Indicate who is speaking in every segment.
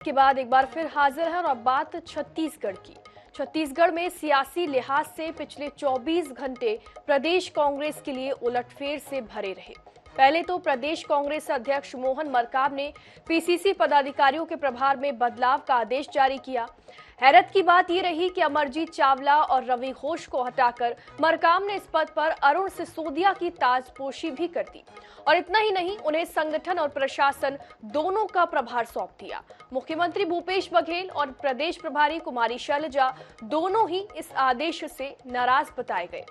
Speaker 1: के बाद एक बार फिर हाजिर है और अब बात छत्तीसगढ़ की। छत्तीसगढ़ में सियासी लिहाज से पिछले 24 घंटे प्रदेश कांग्रेस के लिए उलटफेर से भरे रहे। पहले तो प्रदेश कांग्रेस अध्यक्ष मोहन मरकाम ने पीसीसी पदाधिकारियों के प्रभार में बदलाव का आदेश जारी किया। हैरत की बात यह रही कि अमरजीत चावला और रवि घोष को हटाकर मरकाम ने इस पद पर अरुण सिसोदिया की ताजपोशी भी कर दी और इतना ही नहीं, उन्हें संगठन और प्रशासन दोनों का प्रभार सौंप दिया। मुख्यमंत्री भूपेश बघेल और प्रदेश प्रभारी कुमारी शैलजा दोनों ही इस आदेश से नाराज बताए गए।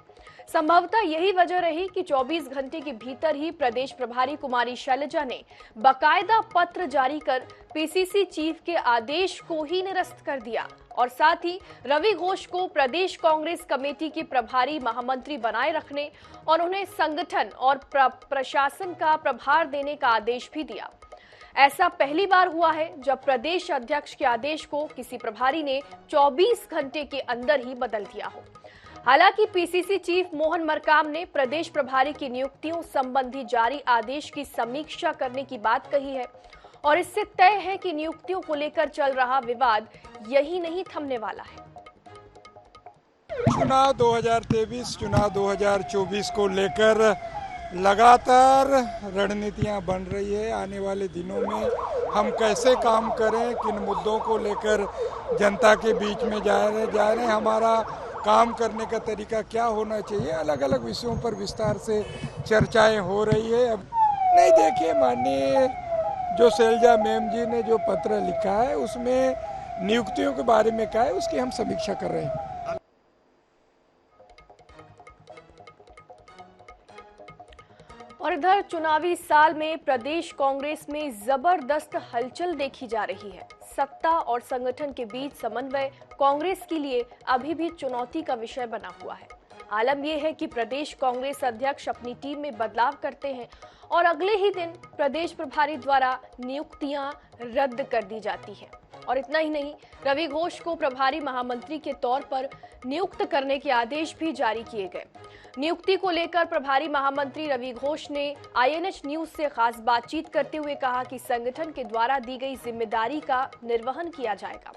Speaker 1: संभवतः यही वजह रही कि 24 घंटे के भीतर ही प्रदेश प्रभारी कुमारी शैलजा ने बाकायदा पत्र जारी कर पीसीसी चीफ के आदेश को ही निरस्त कर दिया और साथ ही रवि घोष को प्रदेश कांग्रेस कमेटी के प्रभारी महामंत्री बनाए रखने और उन्हें संगठन और प्रशासन का प्रभार देने का आदेश भी दिया। ऐसा पहली बार हुआ है जब प्रदेश अध्यक्ष के आदेश को किसी प्रभारी ने 24 घंटे के अंदर ही बदल दिया हो। हालांकि पीसीसी चीफ मोहन मरकाम ने प्रदेश प्रभारी की नियुक्तियों संबंधी जारी आदेश की समीक्षा करने की बात कही है और इससे तय है कि नियुक्तियों को लेकर चल रहा विवाद यही नहीं थमने वाला है।
Speaker 2: चुनाव 2023, चुनाव 2024 को लेकर लगातार रणनीतियां बन रही है। आने वाले दिनों में हम कैसे काम करें, किन मुद्दों को लेकर जनता के बीच में जा रहे हैं, हमारा काम करने का तरीका क्या होना चाहिए, अलग अलग विषयों पर विस्तार से चर्चाएं हो रही है। अब नहीं, देखिए, माननीय जो शैलजा मैम जी ने जो पत्र लिखा है उसमें नियुक्तियों के बारे में कहा है, उसकी हम समीक्षा कर रहे हैं।
Speaker 1: और इधर चुनावी साल में प्रदेश कांग्रेस में जबरदस्त हलचल देखी जा रही है। सत्ता और संगठन के बीच समन्वय कांग्रेस के लिए अभी भी चुनौती का विषय बना हुआ है। आलम यह है कि प्रदेश कांग्रेस अध्यक्ष अपनी टीम में बदलाव करते हैं और अगले ही दिन प्रदेश प्रभारी द्वारा नियुक्तियां रद्द कर दी जाती हैं। और इतना ही नहीं, रवि घोष को प्रभारी महामंत्री के तौर पर नियुक्त करने के आदेश भी जारी किए गए। नियुक्ति को लेकर प्रभारी महामंत्री रवि घोष ने आईएनएच न्यूज से खास बातचीत करते हुए कहा कि संगठन के द्वारा दी गई जिम्मेदारी का निर्वहन किया जाएगा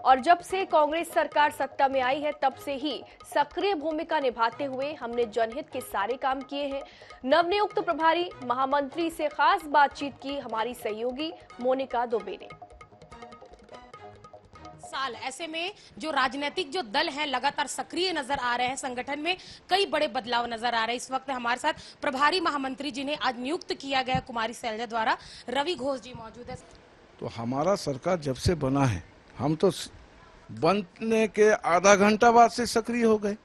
Speaker 1: और जब से कांग्रेस सरकार सत्ता में आई है तब से ही सक्रिय भूमिका निभाते हुए हमने जनहित के सारे काम किए हैं। नवनियुक्त प्रभारी महामंत्री से खास बातचीत की हमारी सहयोगी मोनिका दुबे ने।
Speaker 3: साल ऐसे में जो राजनीतिक जो दल हैं लगातार सक्रिय नजर आ रहे हैं, संगठन में कई बड़े बदलाव नजर आ रहे हैं। इस वक्त हमारे साथ प्रभारी महामंत्री जिन्हें आज नियुक्त किया गया कुमारी शैलजा द्वारा, रवि घोष जी मौजूद है।
Speaker 4: तो हमारा सरकार जब से बना है, हम तो बनने के आधा घंटा बाद से सक्रिय हो गए।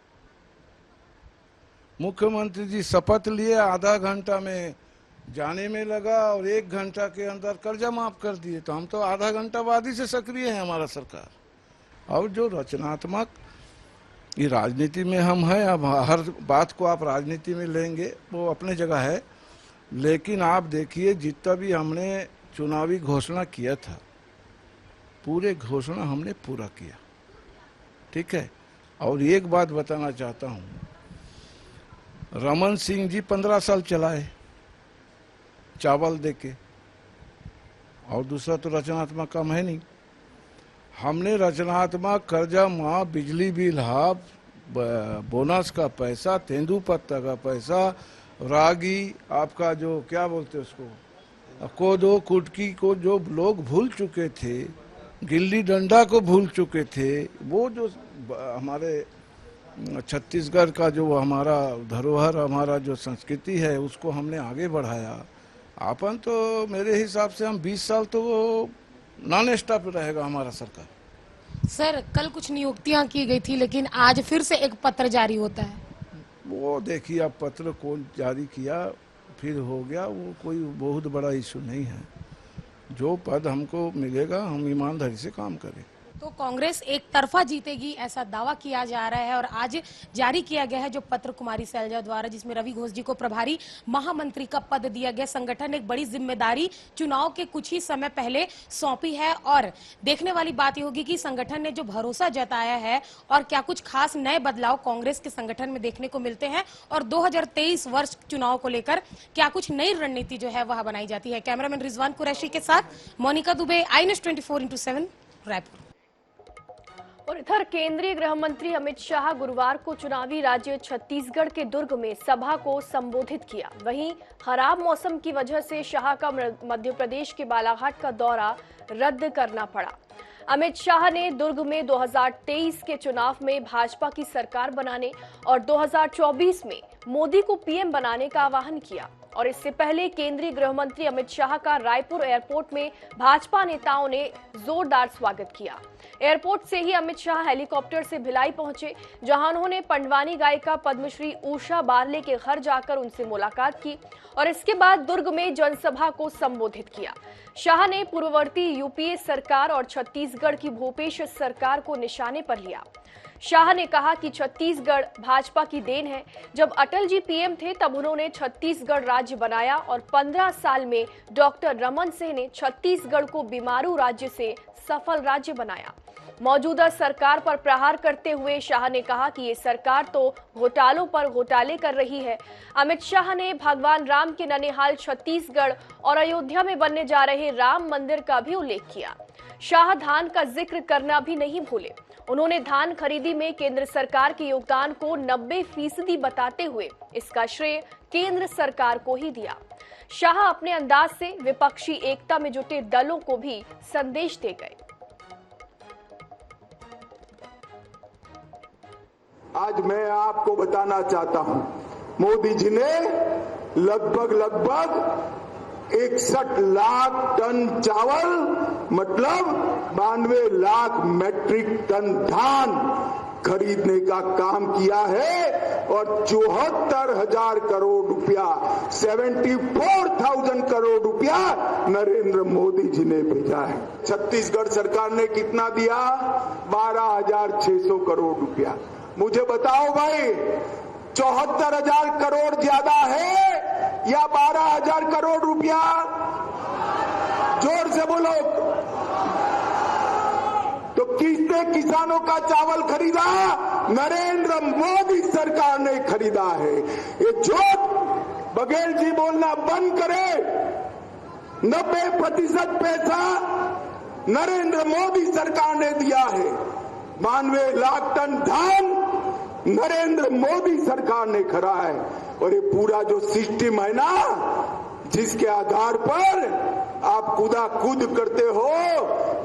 Speaker 4: मुख्यमंत्री जी शपथ लिए, आधा घंटा में जाने में लगा और 1 घंटा के अंदर कर्जा माफ कर दिए। तो हम तो आधा घंटा बाद ही से सक्रिय है हमारा सरकार। और जो रचनात्मक ये राजनीति में हम हैं, अब हर बात को आप राजनीति में लेंगे वो अपने जगह है, लेकिन आप देखिए जितना भी हमने चुनावी घोषणा किया था, पूरे घोषणा हमने पूरा किया, ठीक है। और एक बात बताना चाहता हूँ, रमन सिंह जी 15 साल चलाए चावल देके, और दूसरा तो रचनात्मक काम है नहीं। हमने रचनात्मक कर्जा माफ, बिजली बिल हाफ, बोनस का पैसा, तेंदुपत्ता का पैसा, रागी, आपका जो क्या बोलते हैं उसको, कोदो कुटकी को जो लोग भूल चुके थे, गिल्ली डंडा को भूल चुके थे, वो जो हमारे छत्तीसगढ़ का जो हमारा धरोहर, हमारा जो संस्कृति है, उसको हमने आगे बढ़ाया। अपन तो मेरे हिसाब से हम 20 साल तो वो नॉन स्टॉप रहेगा हमारा सरकार।
Speaker 3: सर, कल कुछ नियुक्तियां की गई थी लेकिन आज फिर से एक पत्र जारी होता है।
Speaker 4: वो देखिए, अब पत्र कौन जारी किया फिर हो गया, वो कोई बहुत बड़ा इशू नहीं है। जो पद हमको मिलेगा हम ईमानदारी से काम करें।
Speaker 3: तो कांग्रेस एक तरफा जीतेगी ऐसा दावा किया जा रहा है और आज जारी किया गया है जो पत्र कुमारी सैलजा द्वारा, जिसमें रवि घोष जी को प्रभारी महामंत्री का पद दिया गया। संगठन ने एक बड़ी जिम्मेदारी चुनाव के कुछ ही समय पहले सौंपी है और देखने वाली बात यह होगी कि संगठन ने जो भरोसा जताया है और क्या कुछ खास नए बदलाव कांग्रेस के संगठन में देखने को मिलते हैं और 2023 वर्ष चुनाव को लेकर क्या कुछ नई रणनीति जो है वह बनाई जाती है। कैमरामैन रिजवान कुरैशी के साथ मोनिका दुबे, आई-न्यूज़ 24x7 रायपुर।
Speaker 1: और इधर केंद्रीय गृह मंत्री अमित शाह गुरुवार को चुनावी राज्य छत्तीसगढ़ के दुर्ग में सभा को संबोधित किया। वहीं खराब मौसम की वजह से शाह का मध्य प्रदेश के बालाघाट का दौरा रद्द करना पड़ा। अमित शाह ने दुर्ग में 2023 के चुनाव में भाजपा की सरकार बनाने और 2024 में मोदी को पीएम बनाने का आह्वान किया। और इससे पहले केंद्रीय गृह मंत्री अमित शाह का रायपुर एयरपोर्ट में भाजपा नेताओं ने जोरदार स्वागत किया। एयरपोर्ट से ही अमित शाह हेलीकॉप्टर से भिलाई पहुंचे, जहां उन्होंने पंडवानी गायिका पद्मश्री उषा बारले के घर जाकर उनसे मुलाकात की और इसके बाद दुर्ग में जनसभा को संबोधित किया। शाह ने पूर्ववर्ती यूपीए सरकार और छत्तीसगढ़ की भूपेश सरकार को निशाने पर लिया। शाह ने कहा कि छत्तीसगढ़ भाजपा की देन है। जब अटल जी पीएम थे तब उन्होंने छत्तीसगढ़ राज्य बनाया और 15 साल में डॉक्टर रमन सिंह ने छत्तीसगढ़ को बीमारू राज्य से सफल राज्य बनाया। मौजूदा सरकार पर प्रहार करते हुए शाह ने कहा कि ये सरकार तो घोटालों पर घोटाले कर रही है। अमित शाह ने भगवान राम के ननिहाल छत्तीसगढ़ और अयोध्या में बनने जा रहे राम मंदिर का भी उल्लेख किया। शाह धान का जिक्र करना भी नहीं भूले। उन्होंने धान खरीदी में केंद्र सरकार के योगदान को 90% बताते हुए इसका श्रेय केंद्र सरकार को ही दिया। शाह अपने अंदाज से विपक्षी एकता में जुटे दलों को भी संदेश दे गए।
Speaker 5: आज मैं आपको बताना चाहता हूं, मोदी जी ने लगभग 61 लाख टन चावल मतलब 92 लाख मैट्रिक टन धान खरीदने का काम किया है और 74,000 करोड़ रुपया 74,000 करोड़ रुपया नरेंद्र मोदी जी ने भेजा है। छत्तीसगढ़ सरकार ने कितना दिया? 12,600 करोड़ रुपया। मुझे बताओ भाई, 74,000 करोड़ ज्यादा है या 12,000 करोड़ रुपया? जोर से बोलो। तो किसने किसानों का चावल खरीदा? नरेंद्र मोदी सरकार ने खरीदा है। ये झूठ बघेल जी बोलना बंद करे। 90% पैसा नरेंद्र मोदी सरकार ने दिया है। 92 लाख टन धान नरेंद्र मोदी सरकार ने खरा है। और ये पूरा जो सिस्टम है ना, जिसके आधार पर आप कूद करते हो,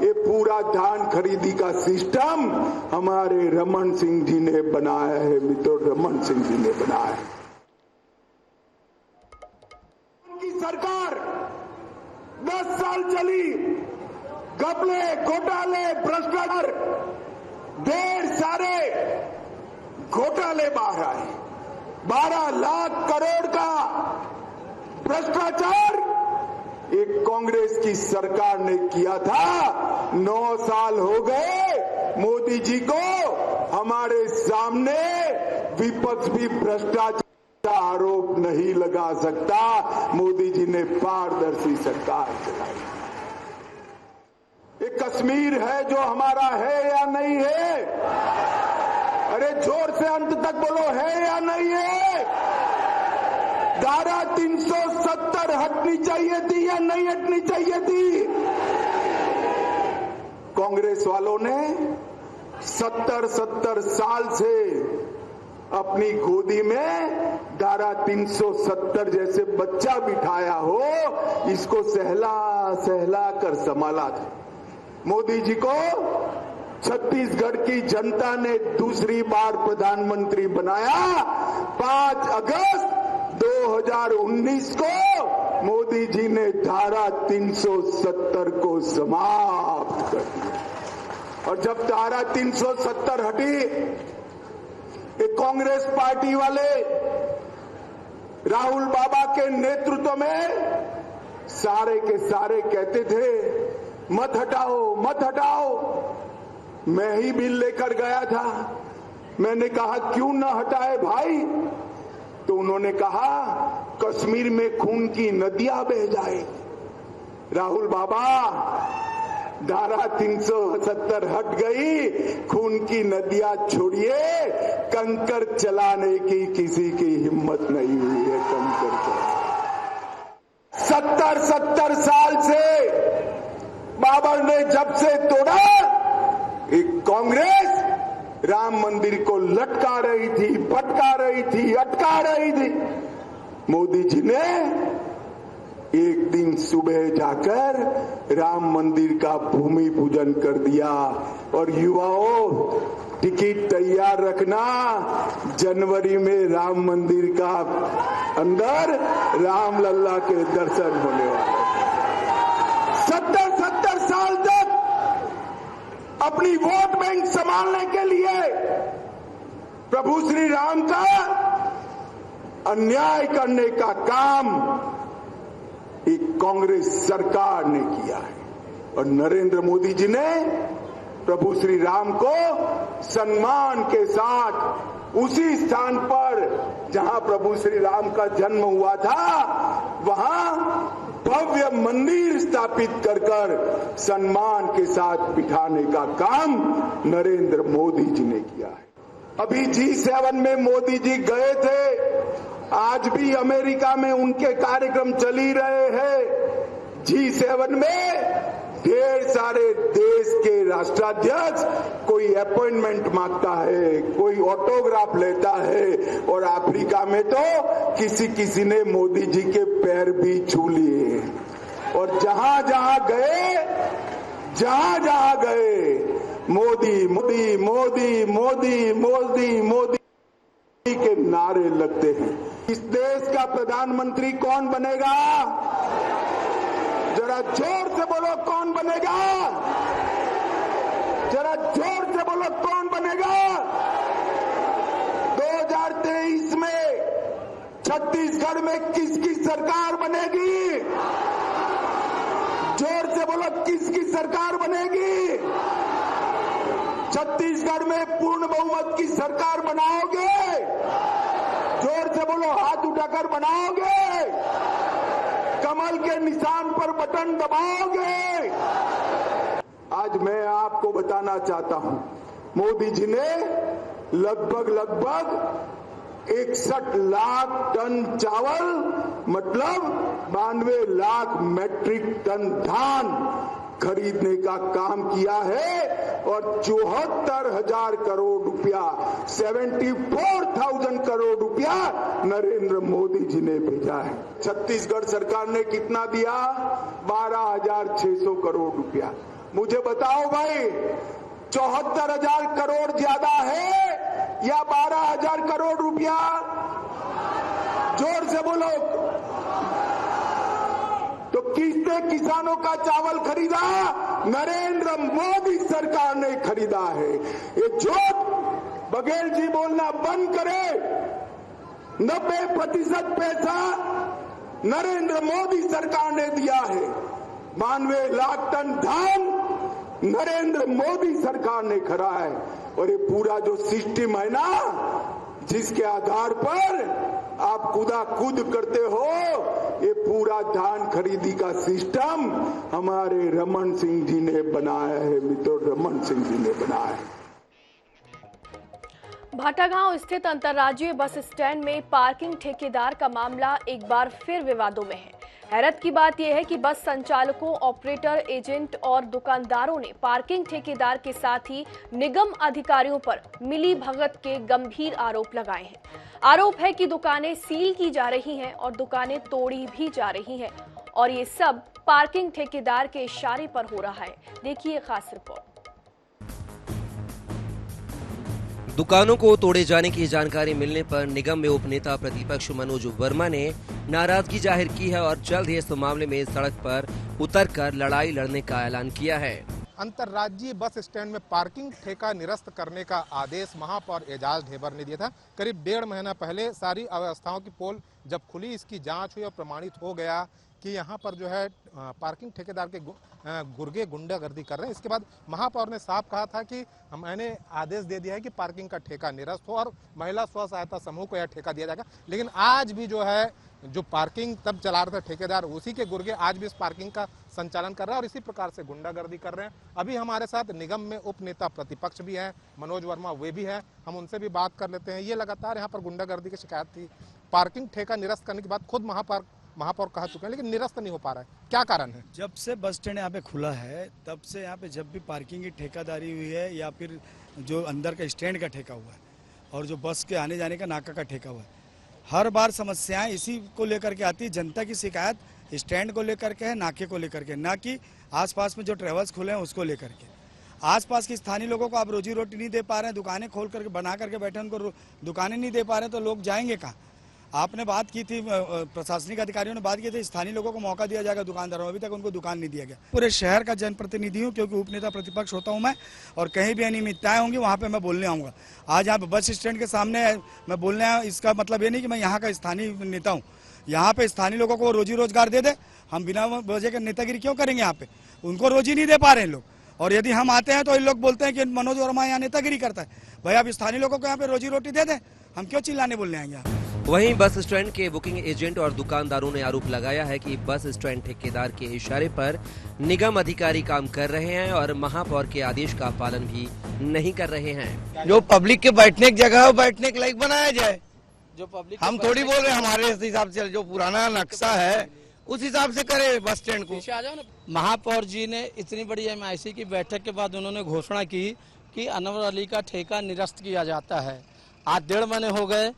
Speaker 5: ये पूरा धान खरीदी का सिस्टम हमारे रमन सिंह जी ने बनाया है। मित्रों, रमन सिंह जी ने बनाया है। उनकी सरकार 10 साल चली, घपले, घोटाले, भ्रष्टाचार, ढेर सारे घोटाले बाहर आए। 12 लाख करोड़ का भ्रष्टाचार एक कांग्रेस की सरकार ने किया था। 9 साल हो गए मोदी जी को। हमारे सामने विपक्ष भी भ्रष्टाचार आरोप नहीं लगा सकता। मोदी जी ने पारदर्शी सरकार चलाई। ये कश्मीर है जो हमारा है या नहीं है? अरे जोर से अंत तक बोलो, है या नहीं है? धारा 370 हटनी चाहिए थी या नहीं हटनी चाहिए थी? कांग्रेस वालों ने 70 साल से अपनी गोदी में धारा 370 जैसे बच्चा बिठाया हो, इसको सहला कर संभाला था। मोदी जी को छत्तीसगढ़ की जनता ने दूसरी बार प्रधानमंत्री बनाया। 5 अगस्त 2019 को मोदी जी ने धारा 370 को समाप्त कर दिया। और जब धारा 370 हटी, एक कांग्रेस पार्टी वाले राहुल बाबा के नेतृत्व में सारे के सारे कहते थे, मत हटाओ, मत हटाओ। मैं ही बिल लेकर गया था। मैंने कहा क्यों न हटाए भाई, तो उन्होंने कहा कश्मीर में खून की नदियां बह जाए। राहुल बाबा, धारा 370 हट गई, खून की नदियां छोड़िए, कंकर चलाने की किसी की हिम्मत नहीं हुई है। कंकर चला 70 साल से बाबर ने जब से तोड़ा, एक कांग्रेस राम मंदिर को लटका रही थी, भटका रही थी, अटका रही थी। मोदी जी ने एक दिन सुबह जाकर राम मंदिर का भूमि पूजन कर दिया। और युवाओं, टिकट तैयार रखना, जनवरी में राम मंदिर का अंदर राम लल्ला के दर्शन होने वाले। 70 साल तक अपनी वोट बैंक संभालने के लिए प्रभु श्री राम का अन्याय करने का काम एक कांग्रेस सरकार ने किया है। और नरेंद्र मोदी जी ने प्रभु श्री राम को सम्मान के साथ उसी स्थान पर जहां प्रभु श्री राम का जन्म हुआ था, वहां भव्य मंदिर स्थापित कर सम्मान के साथ बिठाने का काम नरेंद्र मोदी जी ने किया है। अभी G7 में मोदी जी गए थे, आज भी अमेरिका में उनके कार्यक्रम चल ही रहे हैं। G7 में ढेर सारे देश के राष्ट्राध्यक्ष कोई अपॉइंटमेंट मांगता है, कोई ऑटोग्राफ लेता है, और अफ्रीका में तो किसी ने मोदी जी के पैर भी छू लिए। और जहां जहां गए मोदी मोदी मोदी मोदी मोदी मोदी के नारे लगते हैं। इस देश का प्रधानमंत्री कौन बनेगा? जरा जोर से बोलो, कौन बनेगा? जरा जोर से बोलो, कौन बनेगा? 2023 में छत्तीसगढ़ में किसकी सरकार बनेगी? जोर से बोलो, किसकी सरकार बनेगी? छत्तीसगढ़ में पूर्ण बहुमत की सरकार बनाओगे? जोर से बोलो, हाथ उठाकर बनाओगे? कमल के निशान पर बटन दबाओगे? आज मैं आपको बताना चाहता हूं, मोदी जी ने लगभग 61 लाख टन चावल, मतलब 92 लाख मैट्रिक टन धान खरीदने का काम किया है। और 74,000 करोड़ रुपया, 74,000 करोड़ रुपया नरेंद्र मोदी जी ने भेजा है। छत्तीसगढ़ सरकार ने कितना दिया? 12,600 करोड़ रुपया। मुझे बताओ भाई, 74,000 करोड़ ज्यादा है या 12,000 करोड़ रुपया? जोर से बोलो। तो किसने किसानों का चावल खरीदा? नरेंद्र मोदी सरकार ने खरीदा है। ये झूठ बघेल जी बोलना बंद करे। 90% पैसा नरेंद्र मोदी सरकार ने दिया है। 92 लाख टन धान नरेंद्र मोदी सरकार ने खड़ा है। और ये पूरा जो सिस्टम है ना, जिसके आधार पर आप कूद करते हो, ये पूरा धान खरीदी का सिस्टम हमारे रमन सिंह जी ने बनाया है। मित्रों, रमन सिंह जी ने बनाया है।
Speaker 1: भाटागांव स्थित अंतर्राज्यीय बस स्टैंड में पार्किंग ठेकेदार का मामला एक बार फिर विवादों में है। हैरत की बात यह है कि बस संचालकों, ऑपरेटर, एजेंट और दुकानदारों ने पार्किंग ठेकेदार के साथ ही निगम अधिकारियों पर मिली भगत के गंभीर आरोप लगाए हैं। आरोप है कि दुकानें सील की जा रही हैं और दुकानें तोड़ी भी जा रही हैं, और ये सब पार्किंग ठेकेदार के इशारे पर हो रहा है। देखिए खास रिपोर्ट।
Speaker 6: दुकानों को तोड़े जाने की जानकारी मिलने पर निगम में उपनेता प्रतिपक्ष मनोज वर्मा ने नाराजगी जाहिर की है और जल्द ही इस मामले में सड़क पर उतरकर लड़ाई लड़ने का ऐलान किया है।
Speaker 7: अंतर्राज्यीय बस स्टैंड में पार्किंग ठेका निरस्त करने का आदेश महापौर एजाज ढेबर ने दिया था। करीब 1.5 महीना पहले सारी अव्यवस्थाओं की पोल जब खुली, इसकी जांच हुई और प्रमाणित हो गया कि यहाँ पर जो है पार्किंग ठेकेदार के गुर्गे गुंडागर्दी कर रहे हैं। इसके बाद महापौर ने साफ कहा था कि मैंने आदेश दे दिया है कि पार्किंग का ठेका निरस्त हो और महिला स्व सहायता समूह को यह ठेका दिया जाएगा। लेकिन आज भी जो है जो पार्किंग तब चला रहा था ठेकेदार, उसी के गुर्गे आज भी इस पार्किंग का संचालन कर रहा है और इसी प्रकार से गुंडागर्दी कर रहे हैं। अभी हमारे साथ निगम में उप नेता प्रतिपक्ष भी हैं, मनोज वर्मा वे भी हैं, हम उनसे भी बात कर लेते हैं। ये लगातार यहाँ पर गुंडागर्दी की शिकायत थी, पार्किंग ठेका निरस्त करने की बात खुद महापौर कह चुके हैं, लेकिन निरस्त नहीं हो पा रहा है, क्या कारण है?
Speaker 8: जब से बस स्टैंड यहाँ पे खुला है तब से यहाँ पे जब भी पार्किंग की ठेकादारी हुई है या फिर जो अंदर का स्टैंड का ठेका हुआ है और जो बस के आने जाने का नाका का ठेका हुआ है, हर बार समस्याएं इसी को लेकर के आती है। जनता की शिकायत स्टैंड को लेकर के है, नाके को लेकर के, ना कि आसपास में जो ट्रेवल्स खुले हैं उसको लेकर के। आसपास के स्थानीय लोगों को आप रोजी रोटी नहीं दे पा रहे हैं, दुकानें खोल करके बना करके बैठे, उनको दुकानें नहीं दे पा रहे हैं, तो लोग जाएंगे कहाँ? आपने बात की थी, प्रशासनिक अधिकारियों ने बात की थी, स्थानीय लोगों को मौका दिया जाएगा दुकानदारों, अभी तक उनको दुकान नहीं दिया गया। पूरे शहर का जनप्रतिनिधि हूँ क्योंकि उपनेता प्रतिपक्ष होता हूँ मैं, और कहीं भी अनियमितताएं होंगी वहाँ पे मैं बोलने आऊँगा। आज यहाँ पे बस स्टैंड के सामने मैं बोलने आया, इसका मतलब ये नहीं कि मैं यहाँ का स्थानीय नेता हूँ। यहाँ पे स्थानीय लोगों को रोजी रोजगार दे दे, हम बिना वजह के नेतागिरी क्यों करेंगे? यहाँ पे उनको रोजी नहीं दे पा रहे हैं लोग, और यदि हम आते हैं तो इन लोग बोलते हैं कि मनोज वर्मा यहाँ नेतागिरी करता है। भाई आप स्थानीय लोगों को यहाँ पे रोजी रोटी दे दें, हम क्यों चिल्लाने बोलने आएंगे?
Speaker 6: वहीं बस स्टैंड के बुकिंग एजेंट और दुकानदारों ने आरोप लगाया है कि बस स्टैंड ठेकेदार के इशारे पर निगम अधिकारी काम कर रहे हैं और महापौर के आदेश का पालन भी नहीं कर रहे हैं।
Speaker 9: जो पब्लिक के बैठने की जगह है वो बैठने के लायक बनाया जाए। जो पब्लिक, हम थोड़ी बोल रहे हैं, हमारे हिसाब से जो पुराना नक्शा है उस हिसाब से करे बस स्टैंड को।
Speaker 10: महापौर जी ने इतनी बड़ी MIC की बैठक के बाद उन्होंने घोषणा की कि अनवर अली का ठेका निरस्त किया जाता है। आज 1.5 महीने हो गए,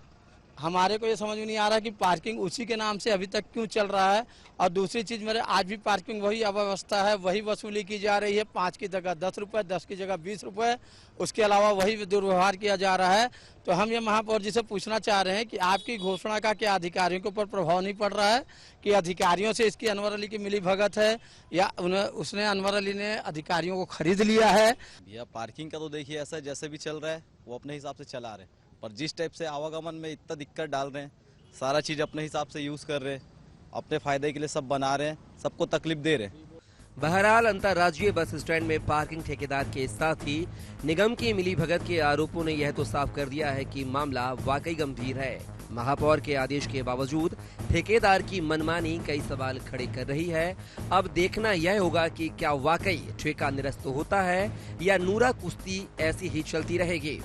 Speaker 10: हमारे को ये समझ में नहीं आ रहा कि पार्किंग उसी के नाम से अभी तक क्यों चल रहा है। और दूसरी चीज, मेरे आज भी पार्किंग वही अव्यवस्था है, वही वसूली की जा रही है, 5 की जगह 10 रुपए, 10 की जगह 20 रुपए, उसके अलावा वही दुर्व्यवहार किया जा रहा है। तो हम ये महापौर जी से पूछना चाह रहे हैं कि आपकी घोषणा का क्या अधिकारियों के ऊपर प्रभाव नहीं पड़ रहा है कि अधिकारियों से इसकी अनवर अली की मिली भगत है या उसने अनवर अली ने अधिकारियों को खरीद लिया है?
Speaker 11: भैया पार्किंग का तो देखिए ऐसा जैसे भी चल रहा है वो अपने हिसाब से चला रहे हैं, पर जिस टाइप से आवागमन में इतना दिक्कत डाल रहे हैं, सारा चीज अपने हिसाब से यूज कर रहे हैं, अपने फायदे के लिए सब बना रहे हैं, सबको तकलीफ दे रहे हैं।
Speaker 6: बहरहाल अंतर्राज्यीय बस स्टैंड में पार्किंग ठेकेदार के साथ ही निगम की मिलीभगत के आरोपों ने यह तो साफ कर दिया है कि मामला वाकई गंभीर है। महापौर के आदेश के बावजूद ठेकेदार की मनमानी कई सवाल खड़े कर रही है। अब देखना यह होगा कि क्या वाकई ठेका निरस्त होता है या नूरा कुश्ती ऐसी ही चलती रहेगी।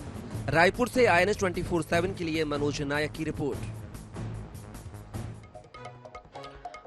Speaker 6: रायपुर से INS 24/7 के लिए मनोज नायक की रिपोर्ट।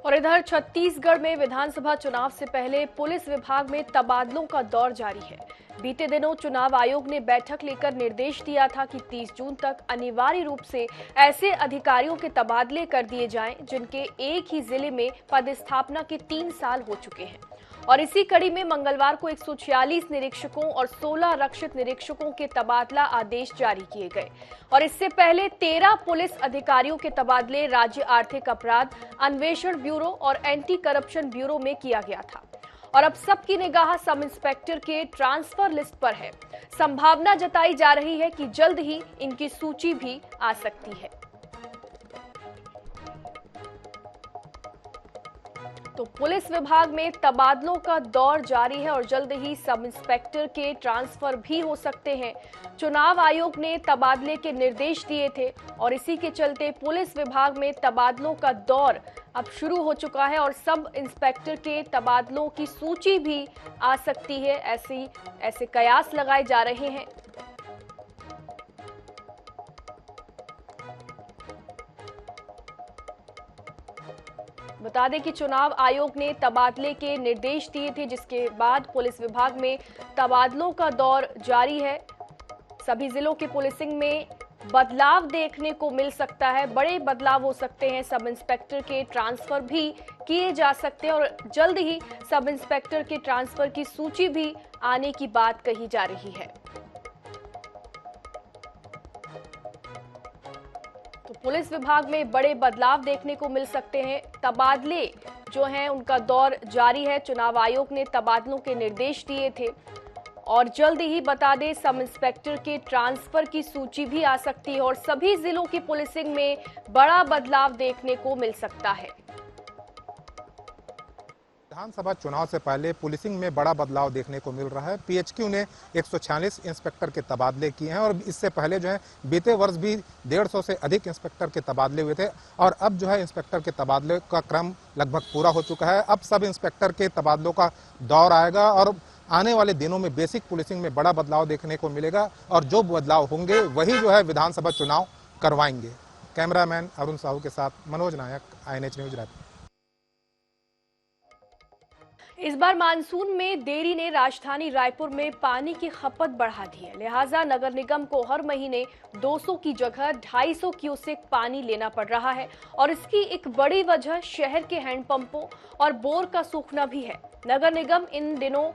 Speaker 1: और इधर छत्तीसगढ़ में विधानसभा चुनाव से पहले पुलिस विभाग में तबादलों का दौर जारी है। बीते दिनों चुनाव आयोग ने बैठक लेकर निर्देश दिया था कि 30 जून तक अनिवार्य रूप से ऐसे अधिकारियों के तबादले कर दिए जाएं जिनके एक ही जिले में पदस्थापना के 3 साल हो चुके हैं। और इसी कड़ी में मंगलवार को 146 निरीक्षकों और 16 रक्षित निरीक्षकों के तबादला आदेश जारी किए गए। और इससे पहले 13 पुलिस अधिकारियों के तबादले राज्य आर्थिक अपराध अन्वेषण ब्यूरो और एंटी करप्शन ब्यूरो में किया गया था। और अब सबकी निगाह सब इंस्पेक्टर के ट्रांसफर लिस्ट पर है। संभावना जताई जा रही है कि जल्द ही इनकी सूची भी आ सकती है। तो पुलिस विभाग में तबादलों का दौर जारी है और जल्द ही सब इंस्पेक्टर के ट्रांसफर भी हो सकते हैं। चुनाव आयोग ने तबादले के निर्देश दिए थे और इसी के चलते पुलिस विभाग में तबादलों का दौर अब शुरू हो चुका है और सब इंस्पेक्टर के तबादलों की सूची भी आ सकती है। ऐसे कयास लगाए जा रहे हैं। बता दें कि चुनाव आयोग ने तबादले के निर्देश दिए थे, जिसके बाद पुलिस विभाग में तबादलों का दौर जारी है। सभी जिलों की पुलिसिंग में बदलाव देखने को मिल सकता है, बड़े बदलाव हो सकते हैं। सब इंस्पेक्टर के ट्रांसफर भी किए जा सकते हैं और जल्द ही सब इंस्पेक्टर के ट्रांसफर की सूची भी आने की बात कही जा रही है। तो पुलिस विभाग में बड़े बदलाव देखने को मिल सकते हैं। तबादले जो हैं उनका दौर जारी है। चुनाव आयोग ने तबादलों के निर्देश दिए थे और जल्द ही बता दें सब इंस्पेक्टर के ट्रांसफर की सूची भी आ सकती है और सभी जिलों की पुलिसिंग में बड़ा बदलाव देखने को मिल सकता है।
Speaker 7: विधानसभा चुनाव से पहले पुलिसिंग में बड़ा बदलाव देखने को मिल रहा है। पीएचक्यू ने 146 इंस्पेक्टर के तबादले किए हैं और इससे पहले जो है बीते वर्ष भी 150 से अधिक इंस्पेक्टर के तबादले हुए थे और अब जो है इंस्पेक्टर के तबादले का क्रम लगभग पूरा हो चुका है। अब सब इंस्पेक्टर के तबादलों का दौर आएगा और आने वाले दिनों में बेसिक पुलिसिंग में बड़ा बदलाव देखने को मिलेगा और जो बदलाव होंगे वही जो है विधानसभा चुनाव करवाएंगे। कैमरामैन अरुण साहू के साथ मनोज नायक, INH न्यूज रायपुर।
Speaker 1: इस बार मानसून में देरी ने राजधानी रायपुर में पानी की खपत बढ़ा दी है, लिहाजा नगर निगम को हर महीने 200 की जगह 250 क्यूसेक पानी लेना पड़ रहा है और इसकी एक बड़ी वजह शहर के हैंडपंपों और बोर का सूखना भी है। नगर निगम इन दिनों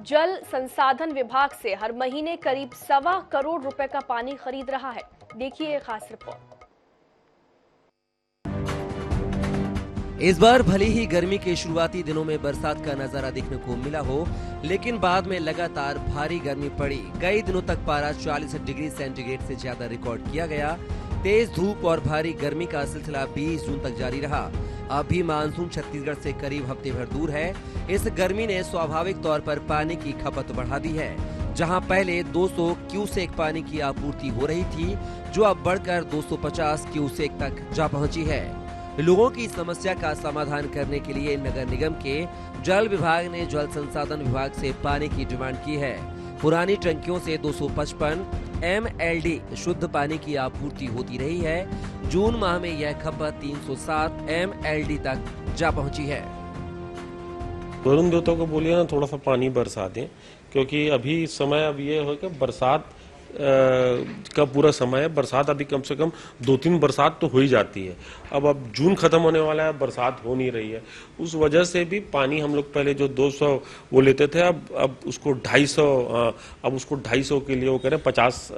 Speaker 1: जल संसाधन विभाग से हर महीने करीब 1.25 करोड़ रुपए का पानी खरीद रहा है। देखिए खास रिपोर्ट।
Speaker 6: इस बार भले ही गर्मी के शुरुआती दिनों में बरसात का नजारा देखने को मिला हो, लेकिन बाद में लगातार भारी गर्मी पड़ी। कई दिनों तक पारा 40 डिग्री सेंटीग्रेड से ज्यादा रिकॉर्ड किया गया। तेज धूप और भारी गर्मी का सिलसिला 20 जून तक जारी रहा। अब भी मानसून छत्तीसगढ़ से करीब हफ्ते भर दूर है। इस गर्मी ने स्वाभाविक तौर पर पानी की खपत बढ़ा दी है। जहां पहले 200 क्यूसेक पानी की आपूर्ति हो रही थी, जो अब बढ़कर 250 क्यूसेक तक जा पहुंची है। लोगों की समस्या का समाधान करने के लिए नगर निगम के जल विभाग ने जल संसाधन विभाग से पानी की डिमांड की है। पुरानी टंकियों से 255 MLD शुद्ध पानी की आपूर्ति होती रही है। जून माह में यह खपत 307 MLD तक जा पहुंची है।
Speaker 12: वरुण देवता को बोलिए ना थोड़ा सा पानी बरसा दें, क्योंकि अभी समय अब ये हो कि बरसात का पूरा समय है। बरसात अभी कम से कम 2-3 बरसात तो हो ही जाती है। अब जून खत्म होने वाला है, बरसात हो नहीं रही है। उस वजह से भी पानी हम लोग पहले जो 200 वो लेते थे, अब उसको 250 के लिए वो कह रहे हैं 50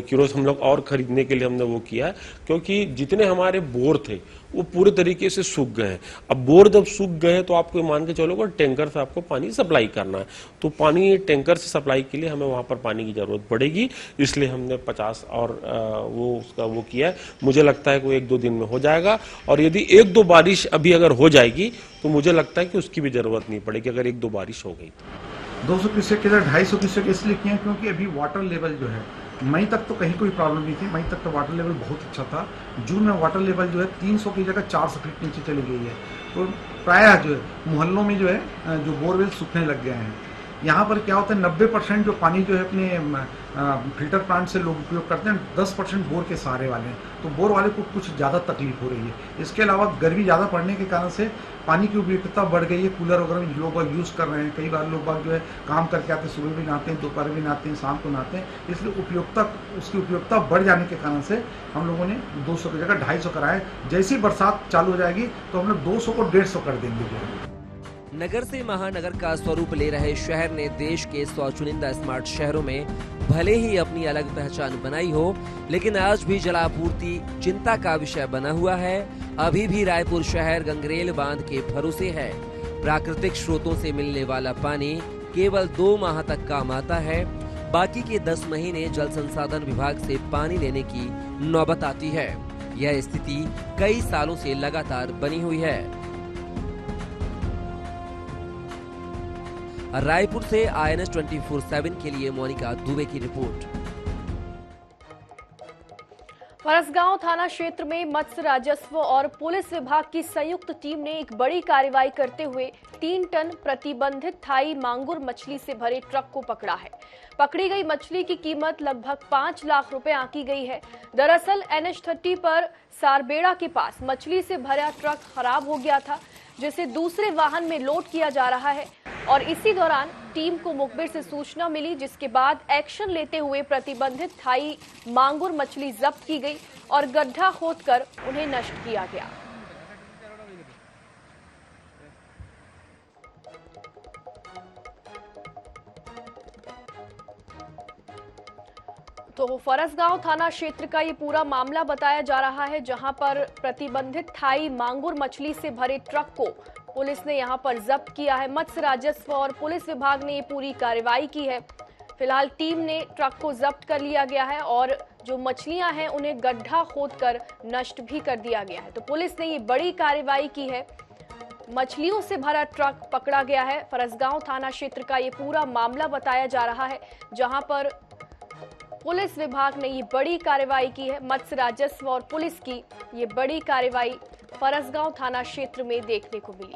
Speaker 12: किलो हम लोग और खरीदने के लिए हमने वो किया है, क्योंकि जितने हमारे बोर थे वो पूरे तरीके से सूख गए हैं। अब बोर जब सूख गए तो आपको मान के चलो टैंकर से आपको पानी सप्लाई करना है, तो पानी टैंकर से सप्लाई के लिए हमें वहां पर पानी की जरूरत पड़ेगी। इसलिए हमने 50 और वो किया है। मुझे लगता है कि 1-2 दिन में हो जाएगा और यदि 1-2 बारिश अभी अगर हो जाएगी तो मुझे लगता है कि उसकी भी जरूरत नहीं पड़ेगी अगर 1-2 बारिश हो गई।
Speaker 13: 200 क्यूसेक के लिए 250 क्यूसेक इसलिए किए क्योंकि अभी वाटर लेवल जो है मई तक तो कहीं कोई प्रॉब्लम नहीं थी। मई तक तो वाटर लेवल बहुत अच्छा था। जून में वाटर लेवल जो है 300 की जगह 400 फीट नीचे चली गई है। तो प्रायः जो है मोहल्लों में जो है जो बोरवेल सूखने लग गए हैं। यहाँ पर क्या होता है 90% जो पानी जो है अपने फिल्टर प्लांट से लोग उपयोग करते हैं, 10% बोर के सहारे वाले हैं। तो बोर वाले को कुछ ज़्यादा तकलीफ हो रही है। इसके अलावा गर्मी ज़्यादा पड़ने के कारण से पानी की उपयोगिता बढ़ गई है। कूलर वगैरह में लोग यूज़ कर रहे हैं। कई बार लोग जो है काम करके आते हैं, सुबह भी नहाते हैं, दोपहर भी नहाते हैं, शाम को नहाते हैं। इसलिए उसकी उपयोगिता बढ़ जाने के कारण से हम लोगों ने 200 की जगह 250 कराया। जैसी बरसात चालू हो जाएगी तो हम लोग 200 को 150 कर देंगे।
Speaker 6: नगर से महानगर का स्वरूप ले रहे शहर ने देश के 100 चुनिंदा स्मार्ट शहरों में भले ही अपनी अलग पहचान बनाई हो, लेकिन आज भी जलापूर्ति चिंता का विषय बना हुआ है। अभी भी रायपुर शहर गंगरेल बांध के भरोसे है। प्राकृतिक स्रोतों से मिलने वाला पानी केवल 2 माह तक काम आता है। बाकी के 10 महीने जल संसाधन विभाग से पानी लेने की नौबत आती है। यह स्थिति कई सालों से लगातार बनी हुई है। रायपुर से INS 24/7 के लिए मोनिका दुबे की रिपोर्ट।
Speaker 1: फरसगांव थाना क्षेत्र में मत्स्य राजस्व और पुलिस विभाग की संयुक्त टीम ने एक बड़ी कार्रवाई करते हुए 3 टन प्रतिबंधित थाई मांगुर मछली से भरे ट्रक को पकड़ा है। पकड़ी गई मछली की कीमत लगभग 5 लाख रुपए आंकी गई है। दरअसल NH30 पर सारबेड़ा के पास मछली से भरा ट्रक खराब हो गया था, जिसे दूसरे वाहन में लोड किया जा रहा है और इसी दौरान टीम को मुखबिर से सूचना मिली, जिसके बाद एक्शन लेते हुए प्रतिबंधित थाई मांगुर मछली जब्त की गई और गड्ढा खोदकर उन्हें नष्ट किया गया। तो फरसगांव थाना क्षेत्र का ये पूरा मामला बताया जा रहा है, जहां पर प्रतिबंधित थाई मांगुर मछली से भरे ट्रक को पुलिस ने यहां पर जब्त किया है। मत्स्य राजस्व और पुलिस विभाग ने ये पूरी कार्रवाई की है। फिलहाल टीम ने ट्रक को जब्त कर लिया गया है और जो मछलियां हैं उन्हें गड्ढा खोदकर नष्ट भी कर दिया गया है। तो पुलिस ने ये बड़ी कार्रवाई की है मछलियों से भरा ट्रक पकड़ा गया है। फरसगांव थाना क्षेत्र का ये पूरा मामला बताया जा रहा है, जहां पर पुलिस विभाग ने ये बड़ी कार्रवाई की है। मत्स्य राजस्व और पुलिस की ये बड़ी कार्रवाई फरसगांव थाना क्षेत्र में देखने को मिली।